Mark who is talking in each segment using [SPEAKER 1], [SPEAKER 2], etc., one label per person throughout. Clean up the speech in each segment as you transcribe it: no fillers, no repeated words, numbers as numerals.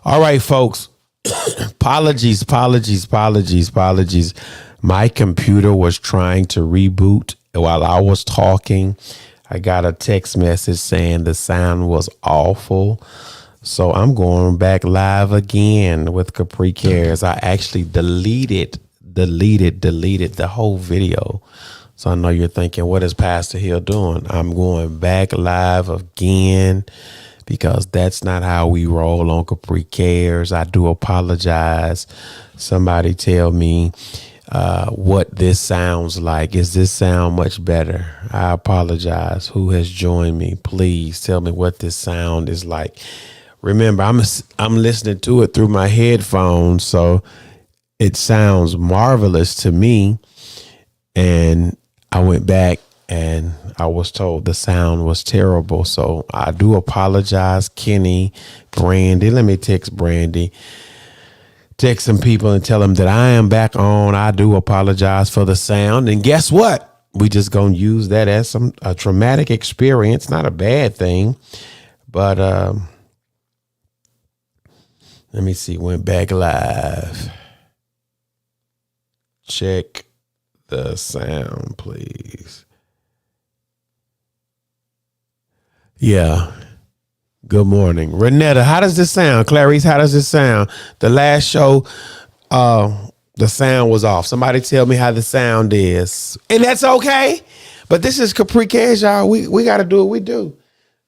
[SPEAKER 1] All right, folks. Apologies. My computer was trying to reboot while I was talking. I got a text message saying the sound was awful. So I'm going back live again with Capricares. I actually deleted the whole video. So I know you're thinking, what is Pastor Hill doing? I'm going back live again because that's not how we roll on Capricares. I do apologize. Somebody tell me what this sounds like. Is this sound much better? I apologize. Who has joined me? Please tell me what this sound is like. Remember, I'm listening to it through my headphones, so it sounds marvelous to me. And I went back and I was told the sound was terrible. So I do apologize, Kenny, Brandy. Let me text Brandy. Text some people and tell them that I am back on. I do apologize for the sound. And guess what? We just going to use that as a traumatic experience. Not a bad thing. But let me see. Went back live. Check the sound, please. Yeah. Good morning. Renetta, how does this sound? Clarice, how does this sound? The last show, the sound was off. Somebody tell me how the sound is. And that's okay. But this is Capricares, y'all. We got to do what we do.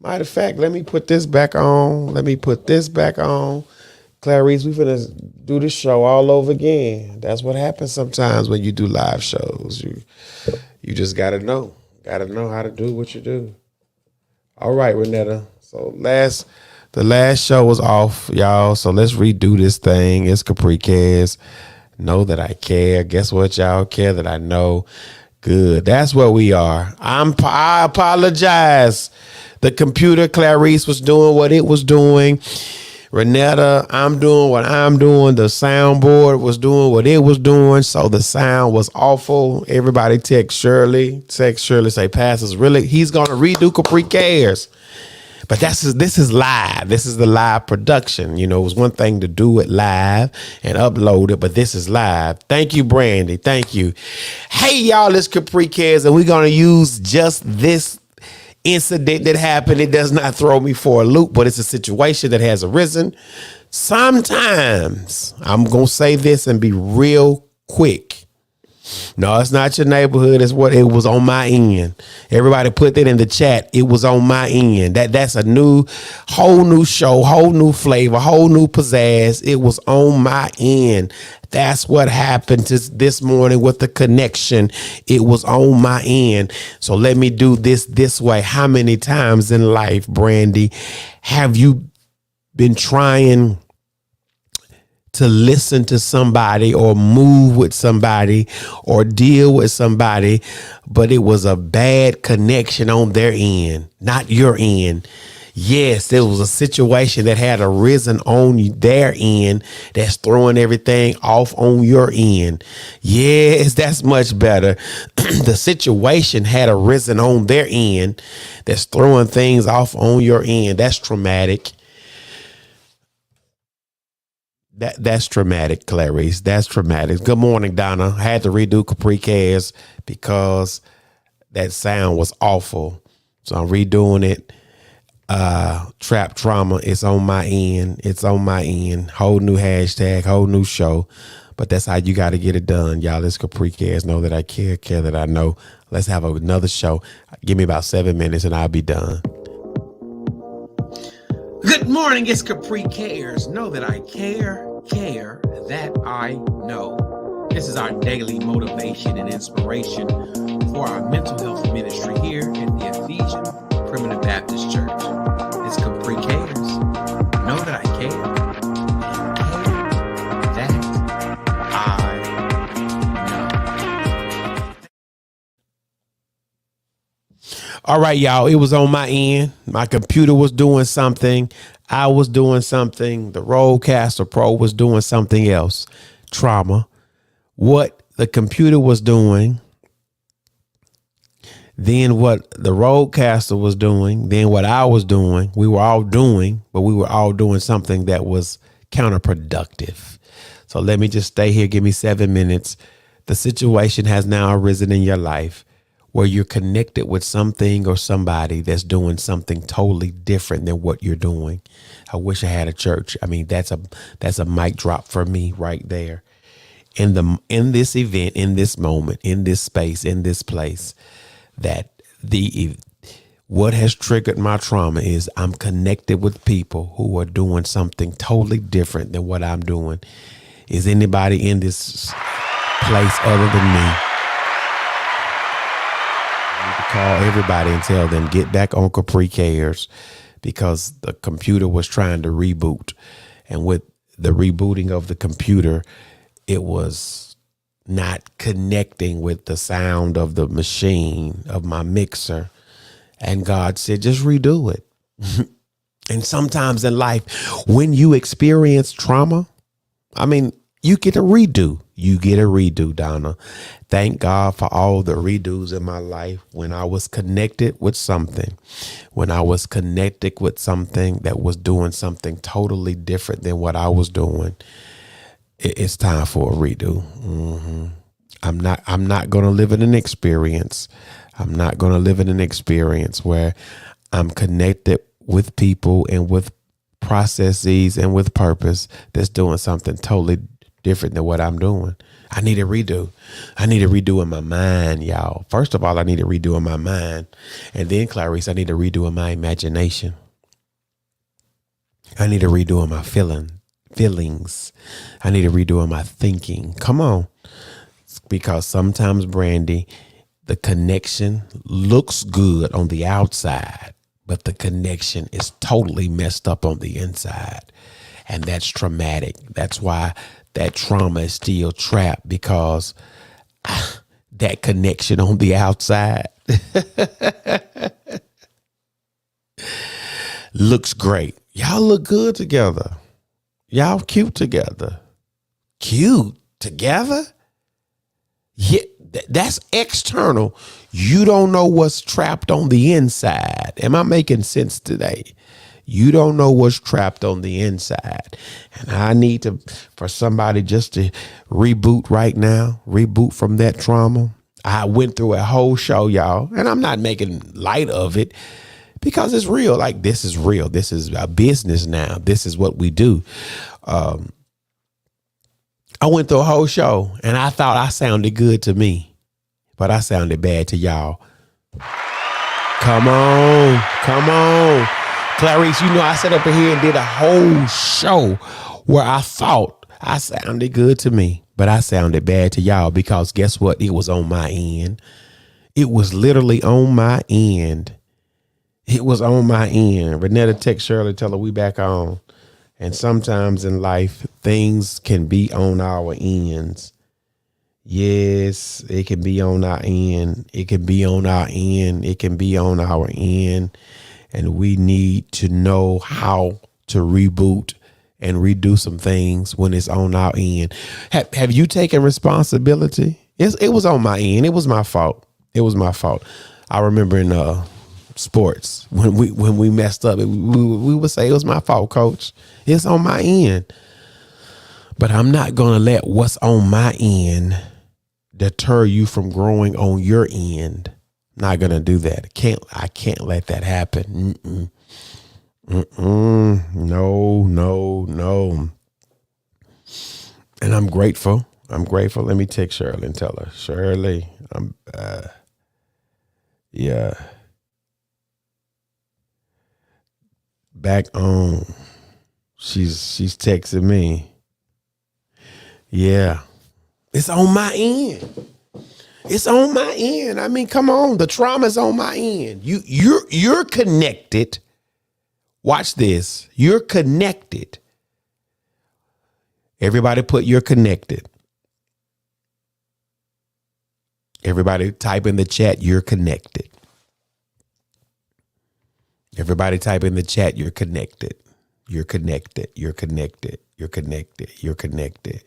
[SPEAKER 1] Matter of fact, let me put this back on. Clarice, we finna do this show all over again. That's what happens sometimes when you do live shows. You just gotta know how to do what you do. All right, Renetta. So the last show was off, y'all. So let's redo this thing. It's Capricares. Know that I care. Guess what, y'all? Care that I know. Good. That's what we are. I apologize. The computer, Clarice, was doing what it was doing. Renetta, I'm doing what I'm doing. The soundboard was doing what it was doing. So the sound was awful. Everybody text Shirley. Say, Pastor's really, he's going to redo Capricares. But this is live. This is the live production. You know, it was one thing to do it live and upload it, but this is live. Thank you, Brandy. Thank you. Hey, y'all, it's Capricares, and we're going to use just this incident that happened. It does not throw me for a loop, but it's a situation that has arisen. Sometimes I'm going to say this and be real quick. No, it's not your neighborhood. It's what it was on my end. Everybody put that in the chat. It was on my end. That's a whole new show, whole new flavor, whole new pizzazz. It was on my end. That's what happened this morning with the connection. It was on my end. So let me do this way. How many times in life, Brandy, have you been trying to listen to somebody or move with somebody or deal with somebody, but it was a bad connection on their end, not your end? Yes, there was a situation that had arisen on their end that's throwing everything off on your end. Yes, that's much better. The situation had arisen on their end that's throwing things off on your end. That's traumatic. That's traumatic, Clarice. That's traumatic. Good morning, Donna. I had to redo Capricares because that sound was awful. So I'm redoing it. Trap trauma. It's on my end. Whole new hashtag, whole new show. But that's how you got to get it done. Y'all, it's Capricares. Know that I care that I know. Let's have another show. Give me about 7 minutes and I'll be done. Good morning, it's Capricares. Know that I care that I know. This is our daily motivation and inspiration for our mental health ministry here at the Ephesian Primitive Baptist Church. It's Capricares. Know that I care that I know. All right, y'all, it was on my end. My computer was doing something. I was doing something. The Rodecaster Pro was doing something else. Trauma. What the computer was doing, then what the Rodecaster was doing, then what I was doing. We were all doing, but we were all doing something that was counterproductive. So let me just stay here. Give me 7 minutes. The situation has now arisen in your life where you're connected with something or somebody that's doing something totally different than what you're doing. I wish I had a church. I mean, that's a mic drop for me right there. In this event, in this moment, in this space, in this place, that what has triggered my trauma is I'm connected with people who are doing something totally different than what I'm doing. Is anybody in this place other than me? I need to call everybody and tell them, get back on Capricares, because the computer was trying to reboot. And with the rebooting of the computer, it was not connecting with the sound of the machine, of my mixer. And God said, just redo it. And sometimes in life, when you experience trauma, I mean, you get a redo. You get a redo, Donna. Thank God for all the redos in my life when I was connected with something. When I was connected with something that was doing something totally different than what I was doing. It's time for a redo. I'm not going to live in an experience. I'm not going to live in an experience where I'm connected with people and with processes and with purpose that's doing something totally different than what I'm doing. I need a redo. I need a redo in my mind, y'all. First of all, I need a redo in my mind. And then, Clarice, I need a redo in my imagination. I need a redo in my feelings. I need a redo in my thinking. Come on. Because sometimes, Brandy, the connection looks good on the outside, but the connection is totally messed up on the inside. And that's traumatic. That's why that trauma is still trapped, because that connection on the outside looks great. Y'all look good together. Y'all cute together. Cute together? Yeah, that's external. You don't know what's trapped on the inside. Am I making sense today? You don't know what's trapped on the inside. And I need for somebody just to reboot right now, reboot from that trauma. I went through a whole show, y'all, and I'm not making light of it because it's real. Like, this is real. This is a business now. This is what we do. I went through a whole show and I thought I sounded good to me, but I sounded bad to y'all. Come on. Come on. Clarice, you know, I sat up in here and did a whole show where I thought I sounded good to me, but I sounded bad to y'all, because guess what? It was on my end. It was literally on my end. It was on my end. Renetta, text Shirley, tell her we back on. And sometimes in life, things can be on our ends. Yes, it can be on our end. It can be on our end. It can be on our end. And we need to know how to reboot and redo some things when it's on our end. Have you taken responsibility? It was on my end. It was my fault. It was my fault. I remember in sports when we messed up, we would say it was my fault, coach. It's on my end. But I'm not going to let what's on my end deter you from growing on your end. Not gonna do that. I can't let that happen. No. And I'm grateful. Let me text Shirley and tell her, Shirley, yeah, back on. She's texting me. Yeah, it's on my end. It's on my end. I mean, come on. The trauma's on my end. You're connected. Watch this. You're connected. Everybody put you're connected. Everybody type in the chat, you're connected. Everybody type in the chat, you're connected. You're connected. You're connected. You're connected. You're connected.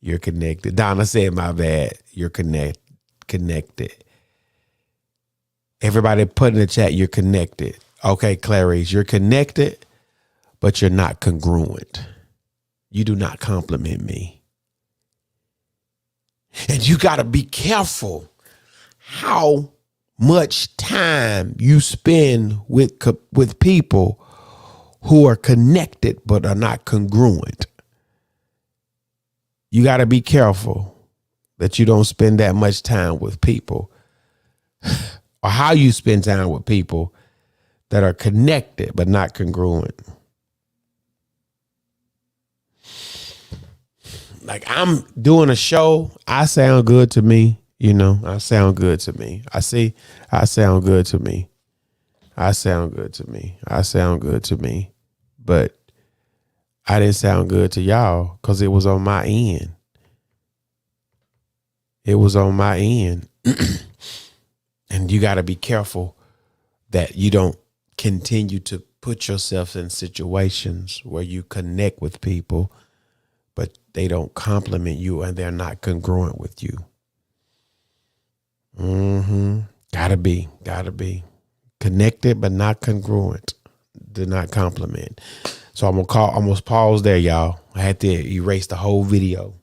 [SPEAKER 1] You're connected. Donna said, my bad. You're connected. Everybody put in the chat, you're connected. Okay, Clarice, you're connected, but you're not congruent. you do not compliment me. And you got to be careful how much time you spend with people who are connected but are not congruent. You got to be careful that you don't spend that much time with people, or how you spend time with people that are connected but not congruent. Like, I'm doing a show, I sound good to me, I sound good to me. I sound good to me. I sound good to me. I sound good to me. But I didn't sound good to y'all because it was on my end. It was on my end. And you got to be careful that you don't continue to put yourself in situations where you connect with people, but they don't compliment you and they're not congruent with you. Gotta be connected, but not congruent. Do not compliment. So I'm gonna pause there, y'all. I had to erase the whole video.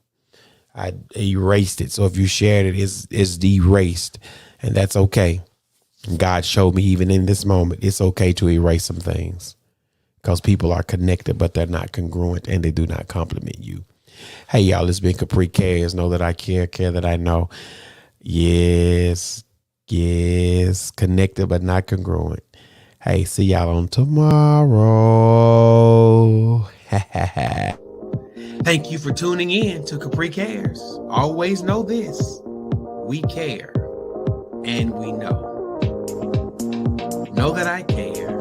[SPEAKER 1] I erased it. So if you shared it, it's erased, and that's okay. God showed me even in this moment, it's okay to erase some things because people are connected, but they're not congruent and they do not compliment you. Hey, y'all, it's been Capricares. Know that I care that I know. Yes, connected, but not congruent. Hey, see y'all on tomorrow. Thank you for tuning in to Capricares. Always know this: we care and we know. Know that I care.